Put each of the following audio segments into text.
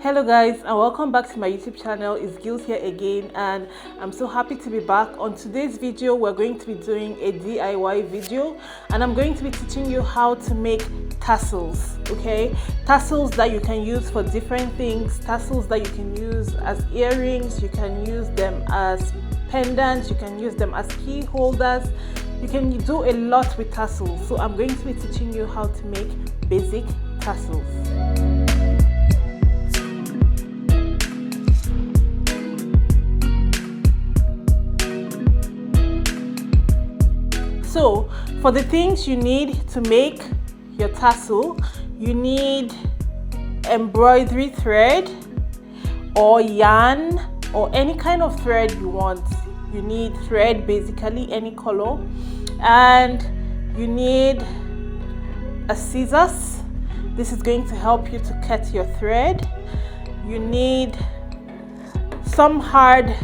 Hello guys, and welcome back to my YouTube channel. It's Gills here again, and I'm so happy to be back. On today's video we're going to be doing a DIY video, and I'm going to be teaching you how to make tassels. Okay, tassels that you can use for different things, tassels that you can use as earrings, you can use them as pendants, you can use them as key holders. You can do a lot with tassels, so I'm going to be teaching you how to make basic tassels. So for the things you need to make your tassel, you need embroidery thread or yarn or any kind of thread you want. You need thread, basically any color, and you need a scissors. This is going to help you to cut your thread. You need some hard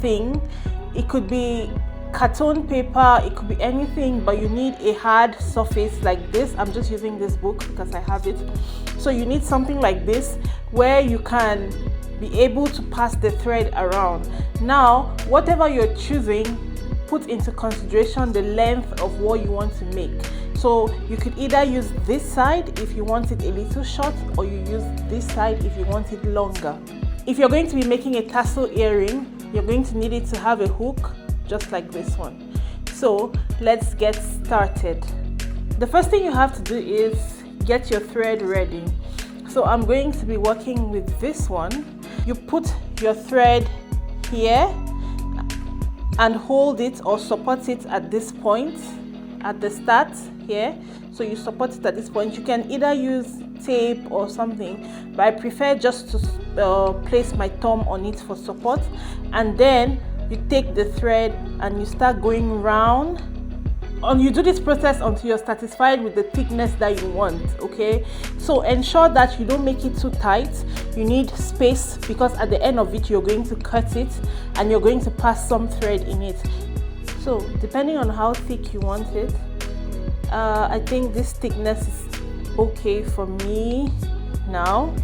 thing. It could be carton paper, it could be anything, but you need a hard surface like this. I'm just using this book because I have it. So you need something like this where you can be able to pass the thread around. Now whatever you're choosing, put into consideration the length of what you want to make. So you could either use this side if you want it a little short, or you use this side if you want it longer. If you're going to be making a tassel earring, you're going to need it to have a hook just like this one. So let's get started. The first thing you have to do is get your thread ready. So I'm going to be working with this one. You put your thread here and hold it or support it at this point at the start here. So you support it at this point. You can either use tape or something, but I prefer just to place my thumb on it for support, and then you take the thread and you start going round. And you do this process until you're satisfied with the thickness that you want. Okay, so ensure that you don't make it too tight. You need space, because at the end of it you're going to cut it and you're going to pass some thread in it. So depending on how thick you want it, I think this thickness is okay for me. Now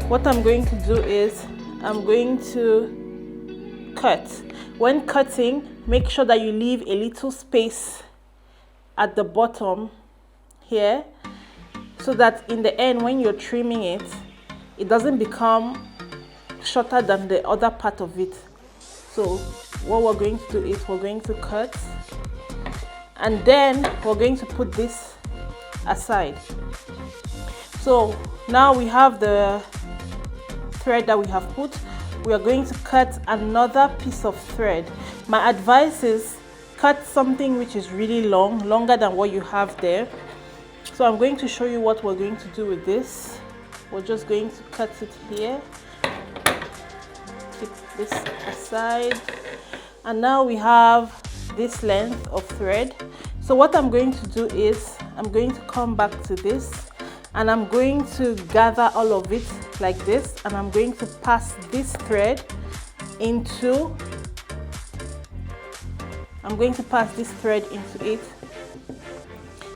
what I'm going to do is I'm going to cut. When cutting, make sure that you leave a little space at the bottom here, so that in the end when you're trimming it, it doesn't become shorter than the other part of it. So what we're going to do is we're going to cut, and then we're going to put this aside. So now we have the thread that we have put. We are going to cut another piece of thread. My advice is cut something which is really long, longer than what you have there. So I'm going to show you what we're going to do with this. We're just going to cut it here, keep this aside, and now we have this length of thread. So what I'm going to do is I'm going to come back to this, and I'm going to gather all of it like this, and I'm going to pass this thread into, I'm going to pass this thread into it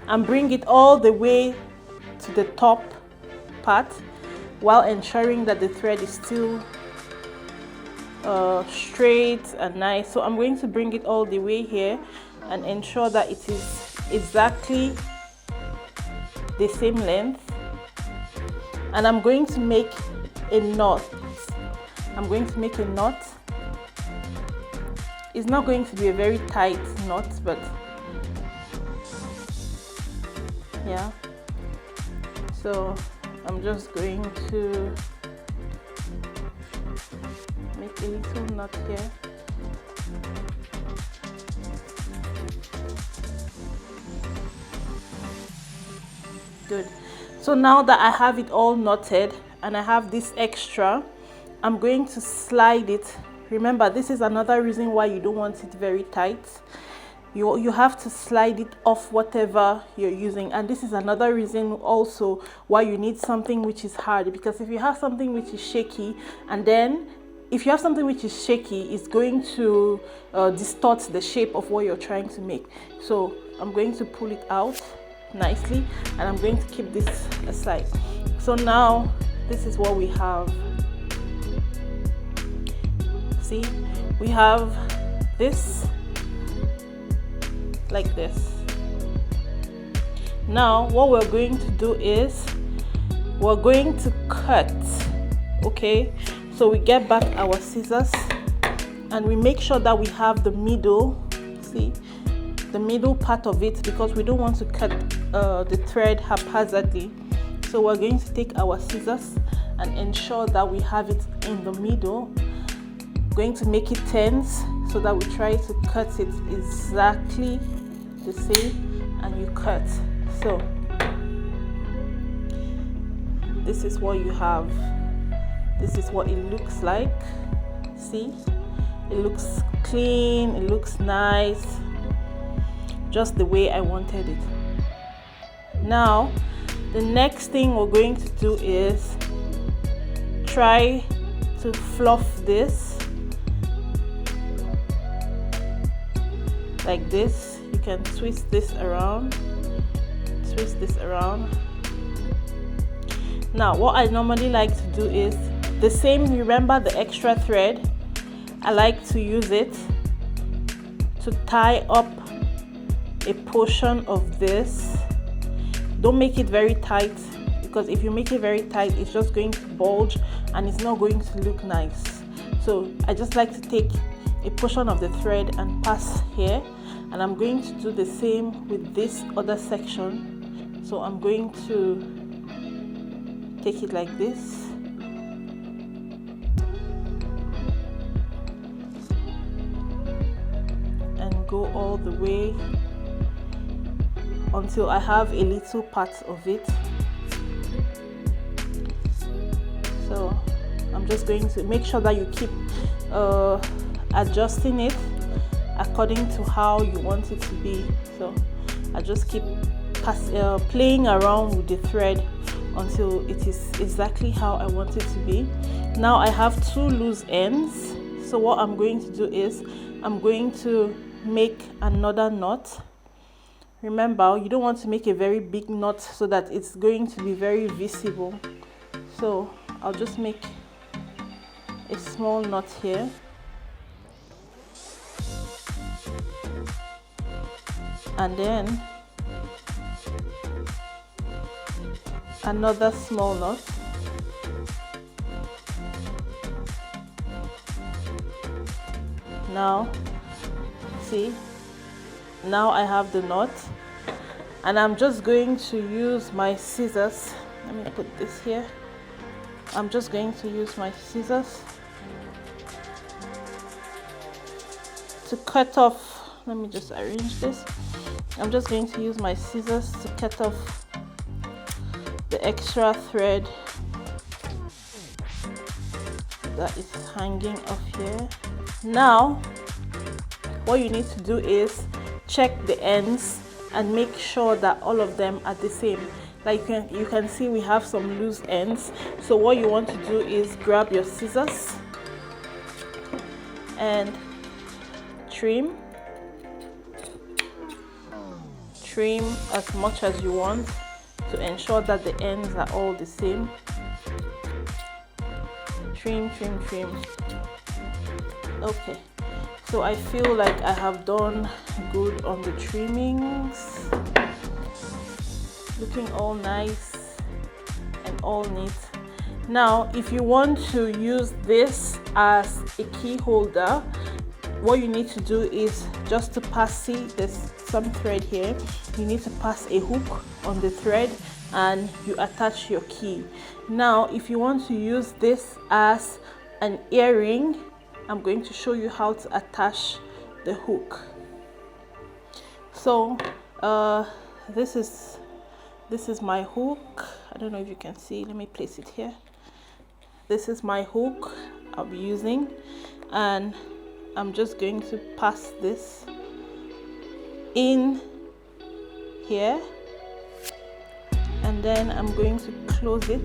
and bring it all the way to the top part, while ensuring that the thread is still straight and nice. So I'm going to bring it all the way here and ensure that it is exactly the same length, and I'm going to make a knot. I'm going to make a knot. It's not going to be a very tight knot, but yeah. So I'm just going to make a little knot here. Good. So now that I have it all knotted and I have this extra, I'm going to slide it. Remember, this is another reason why you don't want it very tight. You have to slide it off whatever you're using, and this is another reason also why you need something which is hard, because if you have something which is shaky, and then if you have something which is shaky, it's going to distort the shape of what you're trying to make. So I'm going to pull it out nicely, and I'm going to keep this aside. So now this is what we have. See, we have this like this. Now what we're going to do is we're going to cut. Okay, so we get back our scissors and we make sure that we have the middle, see, the middle part of it, because we don't want to cut the thread haphazardly. So we're going to take our scissors and ensure that we have it in the middle. Going to make it tens so that we try to cut it exactly the same, and you cut. So this is what you have. This is what it looks like. See, it looks clean, it looks nice, just the way I wanted it. Now the next thing we're going to do is try to fluff this like this. You can twist this around, twist this around. Now what I normally like to do is the same, remember the extra thread, I like to use it to tie up a portion of this. Don't make it very tight, because if you make it very tight it's just going to bulge and it's not going to look nice. So I just like to take a portion of the thread and pass here, and I'm going to do the same with this other section. So I'm going to take it like this and go all the way until I have a little part of it. So I'm just going to make sure that you keep adjusting it according to how you want it to be. So I just keep playing around with the thread until it is exactly how I want it to be. Now I have two loose ends, so what I'm going to do is I'm going to make another knot. Remember, you don't want to make a very big knot so that it's going to be very visible. So I'll just make a small knot here. And then another small knot. Now, see, now I have the knot, and I'm just going to use my scissors. Let me put this here. I'm just going to use my scissors to cut off. Let me just arrange this. I'm just going to use my scissors to cut off the extra thread that is hanging off here. Now what you need to do is check the ends and make sure that all of them are the same. Like you can see we have some loose ends. So what you want to do is grab your scissors and trim as much as you want to ensure that the ends are all the same. Trim. Okay, so I feel like I have done good on the trimmings, looking all nice and all neat. Now if you want to use this as a key holder, what you need to do is just to pass, see there's some thread here, you need to pass a hook on the thread and you attach your key. Now if you want to use this as an earring, I'm going to show you how to attach the hook. So this is my hook. I don't know if you can see, let me place it here. This is my hook I'll be using, and I'm just going to pass this in here, and then I'm going to close it.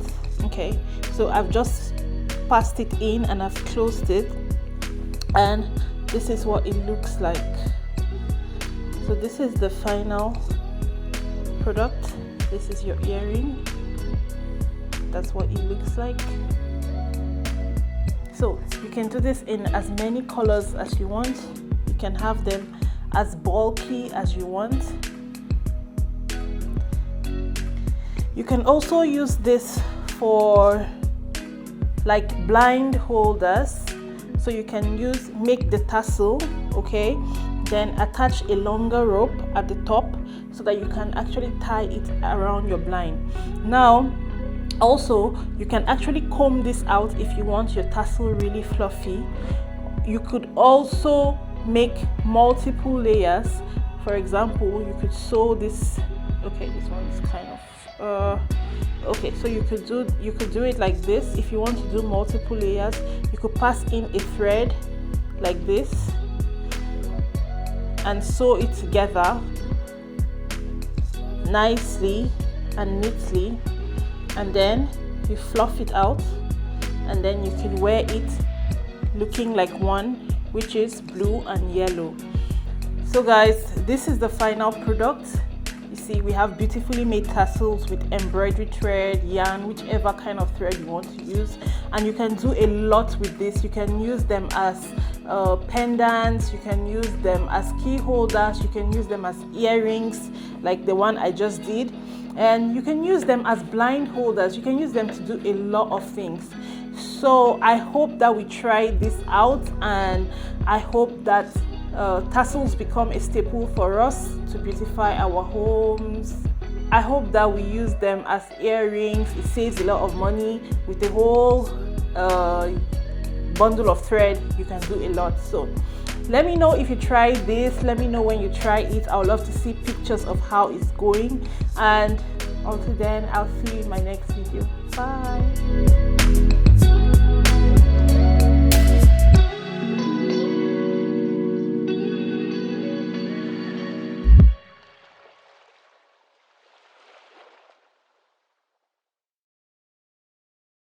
Okay, so I've just passed it in and I've closed it, and this is what it looks like. So this is the final product. This is your earring. That's what it looks like. So you can do this in as many colors as you want. You can have them as bulky as you want. You can also use this for like blind holders. So you can make the tassel, okay, then attach a longer rope at the top so that you can actually tie it around your blind. Now also you can actually comb this out if you want your tassel really fluffy. You could also make multiple layers. For example, you could sew this. Okay, this one is kind of okay, so you could do it like this. If you want to do multiple layers, you could pass in a thread like this and sew it together nicely and neatly, and then you fluff it out, and then you can wear it looking like one, which is blue and yellow. So guys, this is the final product. You see, we have beautifully made tassels with embroidery thread, yarn, whichever kind of thread you want to use, and you can do a lot with this. You can use them as pendants, you can use them as key holders, you can use them as earrings like the one I just did, and you can use them as blind holders. You can use them to do a lot of things. So I hope that we try this out, and I hope that tassels become a staple for us to beautify our homes. I hope that we use them as earrings. It saves a lot of money. With the whole bundle of thread, you can do a lot. So let me know if you try this. Let me know when you try it. I would love to see pictures of how it's going, and until then, I'll see you in my next video. Bye.